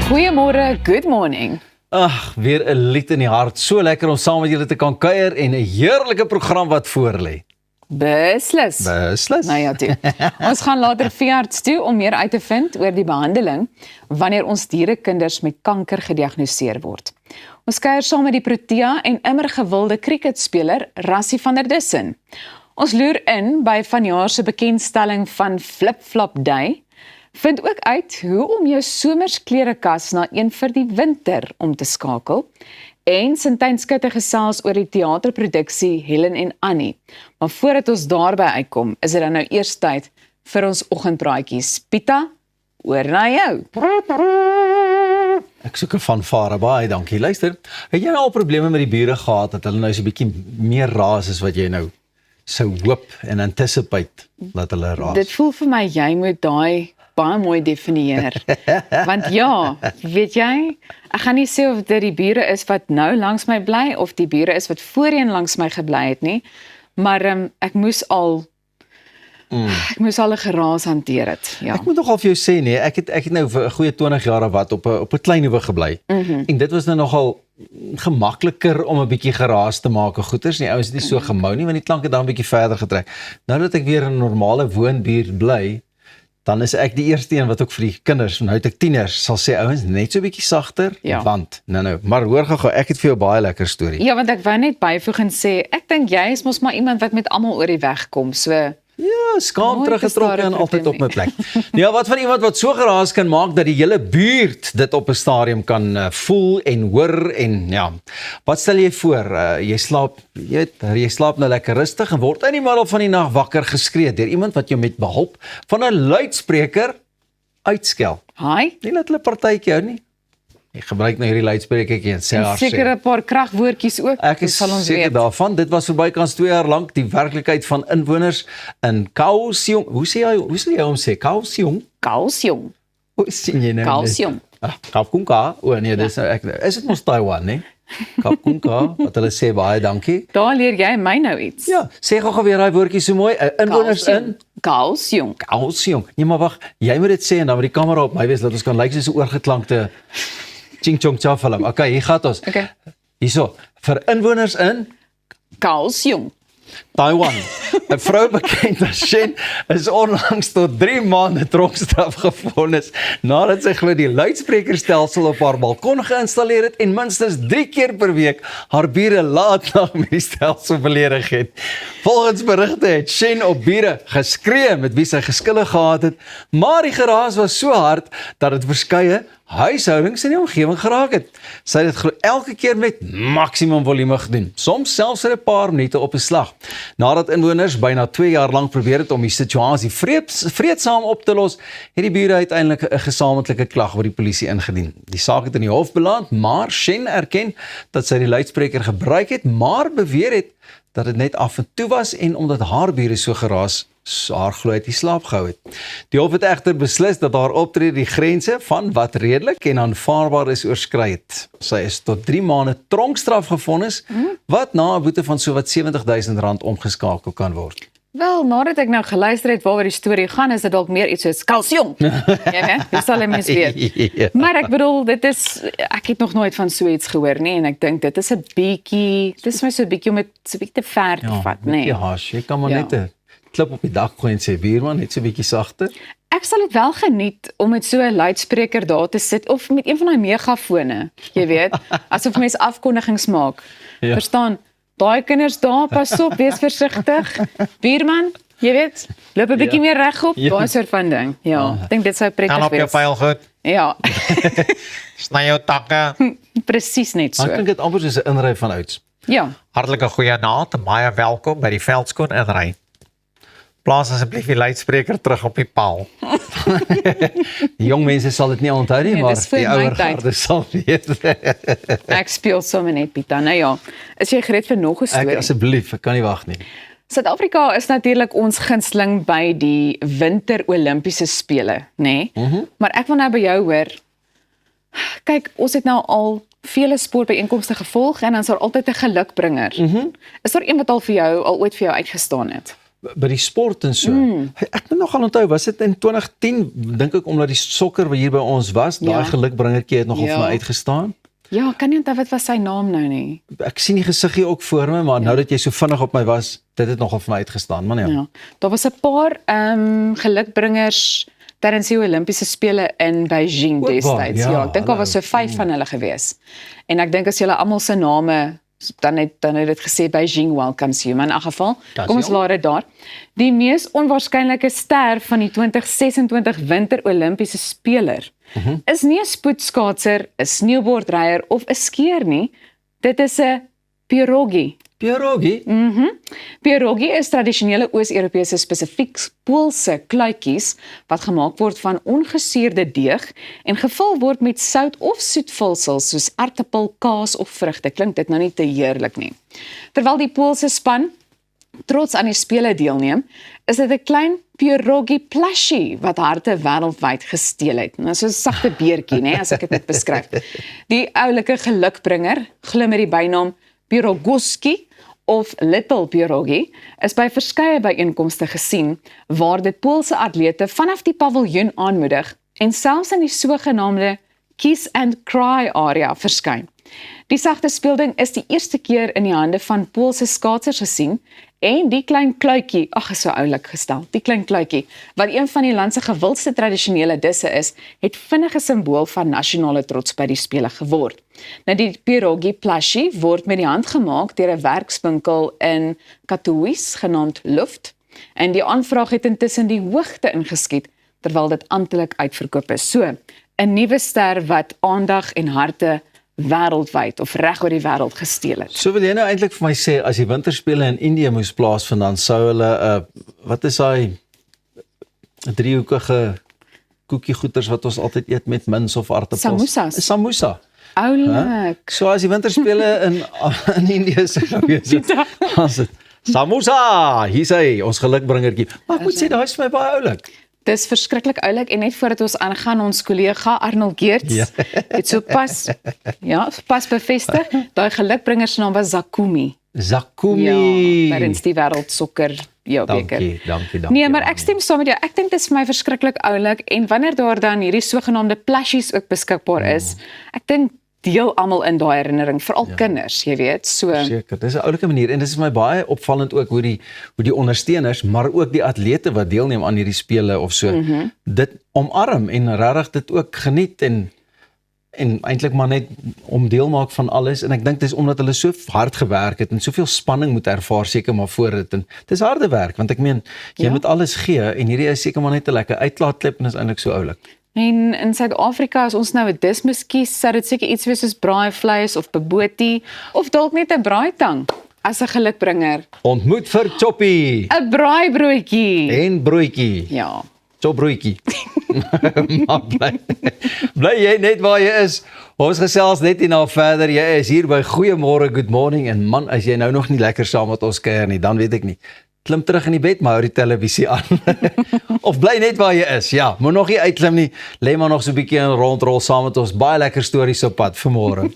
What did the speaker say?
Goeiemôre, good morning. Ag, weer 'n lied in die hart. So lekker om saam met julle te kan kuier en 'n heerlike program wat voorlê. Beslis. Nou ja, toe. Ons gaan later veearts toe om meer uit te vind oor die behandeling wanneer ons dierekinders met kanker gediagnoseer word. Ons kuier saam met die Protea en immer gewilde cricketspeler Rassie van der Dussen. Ons loer in by vanjaar se bekendstelling van Flip Flop Day. Vind ook uit hoe om jou somersklerekas na een vir die winter om te skakel. En Sintyn Skutte gesels oor die teaterproduksie Helen en Annie. Maar voordat ons daarby uitkom, is dit dan nou eers tyd vir ons oggendpraatjies. Pieter, oor na jou. Ek soek 'n fanfare, baie dankie. Luister, het jy nou al probleme met die bure gehad dat hulle nou so 'n bietjie meer raas as wat jy nou sou hoop en anticipate dat hulle raas? Dit voel vir my jy moet daai baie mooi definieer. Want ja, weet jy, ek gaan nie sê of dit die bure is wat nou langs my bly of die bure is wat voorheen langs my gebly het nie, maar ek moes al 'n geraas hanteer het. Ja. Ek moet nogal vir jou sê nee, ek het nou vir 'n goeie 20 jaar of wat op 'n klein hoewe gebly. En dit was nou nogal gemakliker om 'n bietjie geraas te maak. Goeters nie, ouens het nie so gemou nie, want die klank het dan 'n bietjie verder getrek. Nou dat ek weer in 'n normale woonbuurt bly, dan is ek die eerste een wat ook vir die kinders, nou het ek tieners, sal sê ouens net so 'n bietjie sagter, ja. Want nou, maar hoor gou, ek het vir jou baie lekker storie. Ja, want ek wou net byvoeg en sê, ek dink jy is mos maar iemand wat met almal oor die weg kom, so ja, skaam teruggetrokke en altyd op my plek. Ja, wat van iemand wat so geraas kan maak dat die hele buurt dit op 'n stadium kan voel en hoor en ja. Wat stel jy voor? Jy slaap nou lekker rustig en word in die middel van die nag wakker geskree deur iemand wat jou met behulp van 'n luidspreker uitskel. Hi. Nie laat hulle partytjie hou nie. Ek gebruik nou hierdie luidsprekertjie en sê haar sê. Seker 'n paar kragwoordjies ook. Ek is seker daarvan. Dit was verbykans 2 jaar lank die werklikheid van inwoners in Kaohsiung. Hoe sê jy hom sê? Kaohsiung? Kaohsiung. Hoe sien jy nou? Kaohsiung. Kapkunka. Nee, dis nou is dit mos Taiwan, né? Kapkunka, wat hulle sê baie dankie. Daar leer jy my nou iets. Ja, sê gou weer daai woordjie so mooi. Inwoners in Kaohsiung. Kaohsiung. Nee, maar wag, jy moet dit sê en dan met die kamera op my wees dat ons kan lyk soos 'n oorgeklankte Ching Chong Cha film. Okay, hier gaan ons. Okay. Hierso, vir inwoners in Kaohsiung. Taiwan. 'n Vrou bekend as Shen is onlangs tot 3 maande tronkstraf gevonnis nadat sy glo die luidsprekerstelsel op haar balkon geïnstalleer het en minstens 3 keer per week haar bure laatnag met die stelsel beledig het. Volgens berigte het Shen op bure geskree met wie sy geskille gehad het, maar die geraas was so hard dat dit verskeie huishoudings in die omgewing geraak het. Sy het dit elke keer met maksimum volume gedoen, soms selfs vir 'n paar minute op 'n slag. Nadat inwoners byna 2 jaar lank probeer het om die situasie vreedsaam op te los, het die bure uiteindelik 'n gesamentlike klag by die polisie ingedien. Die saak het in die hof beland, maar Shen erken dat sy die luidspreker gebruik het, maar beweer het dat dit net af en toe was en omdat haar bure so geraas haar glo uit die slaap gehou het. Die hof het egter beslis dat haar optrede die grense van wat redelik en aanvaarbaar is oorskry het. Sy is tot 3 maande tronkstraf gevonnis, wat na 'n boete van sowat R70.000 omgeskakel kan word. Wel, nadat ek nou geluister het waaroor die storie gaan, is dit dalk meer iets soos Kaohsiung. Ja, hè? Dis sal mens weet. Ja. Maar ek bedoel, ek het nog nooit van so iets gehoor nie en ek dink dit is 'n bietjie, dit is my so 'n bietjie om dit so 'n bietjie te ver te vat, nê. Ja, hash, jy kan maar net 'n klip op die dak gooi en sê buurman, net so 'n bietjie sagter. Ek sal dit wel geniet om met so 'n luidspreker daar te sit of met een van daai megafone, jy weet, asof mens afkondigings maak. Ja. Verstaan? Daai kinders daar, pas op, wees versigtig. Buurman, jy weet, loop 'n bietjie meer regop, daai soort van ding. Ja, ek dink dit sou prettig Kan op jou wees. pyl goed. Ja, Sny jou takke. presies net so. Dan klink dit amper soos 'n inry van ouds. Ja, Hartlike goeienaand en baie welkom by die Veldskoon inry. Plaas asseblief die luidspreker terug op die paal. Die jong mense sal dit nie onthou nie, Nee, maar dis vir die my ouer tyd. garde sal weet. ek speel sommer net Pieter. Nou ja, is jy gereed vir nog 'n Ek storie? asseblief, ek kan nie wag nie. Suid-Afrika is natuurlik ons gunsteling by die Winter Olimpiese Spele, nê? Maar ek wil nou by jou hoor. Kyk, ons het nou al vele sportbyeenkomste gevolg en dan is daar altyd 'n gelukbringer. Is daar een wat al ooit vir jou uitgestaan het? by die sport en so. Ek moet nogal onthou, was dit in 2010, dink ek, omdat die sokker wat hier by ons was, daai gelukbringertjie het nogal vir my uitgestaan. Ja, kan nie onthou wat was sy naam nou nie. Ek sien die gesiggie ook voor my, maar nou dat jy so vinnig op my was, dit het nogal vir my uitgestaan, man ja. Daar was 'n paar gelukbringers tydens die Olimpiese spele in Beijing destyds. Ja, ek dink daar was so 5 van hulle gewees. En ek dink as julle almal se name dan het dit gesê Beijing welcomes you, maar in 'n geval, kom ons laat dit daar. Die mees onwaarskynlike ster van die 2026 Winter Olimpiese speler is nie 'n spoedskaatser, 'n sneeubordryer of 'n skeer nie. Dit is 'n pierogi. Pierogi? Pierogi is tradisionele Oos-Europese spesifiek Poolse kluitjies wat gemaak word van ongesuurde deeg en gevul word met sout of soetvulsels soos aartappel, kaas of vrugte. Klink dit nou nie te heerlik nie. Terwyl die Poolse span trots aan die spele deelneem, is dit 'n klein pierogi plushie wat harte wêreldwyd gesteel het. Nou so 'n sagte beertjie, nê, as ek dit moet beskryf. Die oulike gelukbringer, glo met die bynaam Pieroguski of Little Pierogi, is by verskeie byeenkomste gesien waar dit Poolse atlete vanaf die paviljoen aanmoedig en selfs in die sogenaamde Kiss and Cry area verskyn. Die sagte speelding is die eerste keer in die hande van Poolse skaatsers gesien en die klein kluitjie, is so oulik gestel, die klein kluitjie, wat een van die land se gewildste tradisionele disse is, het vinnig 'n simbool van nasionale trots by die spele geword. Nou die pierogi plushie word met die hand gemaak deur 'n werkswinkel in Katowice genaamd Luft en die aanvraag het intussen die hoogte ingeskiet terwyl dit amptelik uitverkoop is. So, 'n nuwe ster wat aandag en harte wêreldwyd of reg oor die wêreld gesteel het. So wil jy nou eintlik vir my sê, as die winterspele in Indië moes plaasvind, dan sou hulle, wat is daai driehoekige koekiegoeters wat ons altyd eet met mins of aartappels? Samosa. Oulik. So as die winterspele in Indië se gewees het, dan is dit samosa, hier sê ons gelukbringertjie. Maar ek moet sê, daai is vir my baie oulik. Dis verskriklik oulik en net voordat ons aangaan, ons kollega Arnold Geerts het so pas bevestig, daai gelukbringer se naam was Zakumi. Zakumi. Tydens die wêreldsokker beker. Dankie. Nee, maar ek stem saam met jou. Ek dink dit is vir my verskriklik oulik en wanneer daar dan hierdie sogenaamde plushies ook beskikbaar is, ek dink deel almal in daai herinnering, veral kinders, jy weet, so. Seker, dis 'n oulike manier en dit is vir my baie opvallend ook hoe die ondersteuners, maar ook die atlete wat deelneem aan hierdie spele of so, dit omarm en regtig dit ook geniet en eintlik maar net om deel maak van alles en ek dink dis omdat hulle so hard gewerk het en soveel spanning moet ervaar seker maar voor dit en dis harde werk want ek meen jy moet alles gee en hierdie is seker maar net 'n lekker uitlaatklep en is eintlik so oulik. En in Suid-Afrika as ons nou 'n dis moes kies, sou dit seker iets wees soos braaivleis of bobotie of dalk net 'n braaitang as 'n gelukbringer. Ontmoet vir choppie. 'n Braaibroodjie. En broodjie. Ja. Chopbroodjie. Maar bly jy net waar jy is. Ons gesels net hierna verder. Jy is hier by Goeiemôre, Good Morning en man, as jy nou nog nie lekker saam met ons kuier nie, dan weet ek nie. Klim terug in die bed, maar hou die televisie aan. Of bly net waar jy is. Ja, moet nog nie uitklim nie. Lê maar nog so 'n bietjie in rondrol saam met ons. Baie lekker stories op pad vir môre.